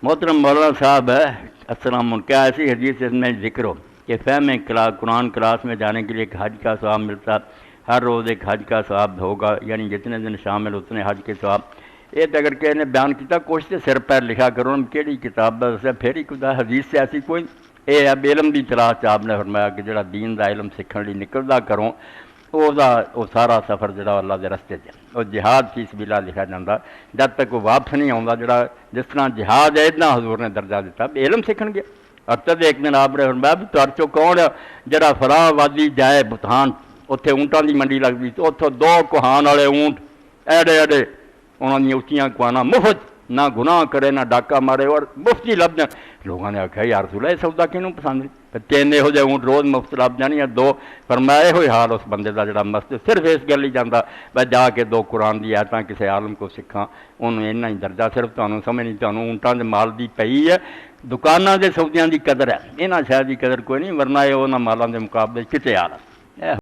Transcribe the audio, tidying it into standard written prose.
محترم مولانا صاحب السلام کیا ایسی حدیث اس میں ذکر ہو کہ فہم قرآن کلاس میں جانے کے لیے ایک حج کا ثواب ملتا، ہر روز ایک حج کا ثواب ہوگا، یعنی جتنے دن شامل اتنے حج کے ثواب. یہ تو اگر کسی نے بیان کیا کوشش سر پیر لکھا کرو کہڑی کتاب ہے پھر ہی خدا حدیث سے ایسی کوئی. یہ اب علم کی تلاش آپ نے فرمایا کہ جڑا دین دا علم سیکھنے لیے نکلدا کروں وہ سارا سفر جڑا اللہ دے رستے اور جہاد فی سبیل اللہ لکھا جاتا جب تک وہ واپس نہیں آتا. جڑا جس طرح جہاد ہے اتنا حضور نے درجہ دیتا علم سیکھن گیا. اور تب ایک دن آپ نے فرمایا بھی تر چو کون جڑا فلاں وادی جائے بھوتان اتنے اونٹاں کی منڈی لگتی تو اتوں 2 کوہان والے اونٹ ایڈے ایڈے انہوں نے اچیاں کوہانا مفت نہ گناہ کرے نہ ڈاکہ مارے اور مفت ہی لب جان. لوگوں نے آخیا یا رسول اللہ یہ سودا کینوں پسند نہیں 3 یہو جہے اونٹ روز مفت لب جانی یا 2 فرمایا یہ ہوئی حال اس بندے کا جڑا مست صرف اس گل ہی جانا بھائی جا کے 2 قرآن کی آیتاں کسی عالم کو سکھاں انہوں اتنا ہی درجہ صرف تمہیں سمجھ نہیں تمہیں اونٹاں دے مال دی پئی ہے دکاناں دے سودیاں دی قدر ہے. یہاں شاید کی قدر کوئی نہیں ورنہ یہ انہاں مالاں دے مقابلے کتے آ رہا.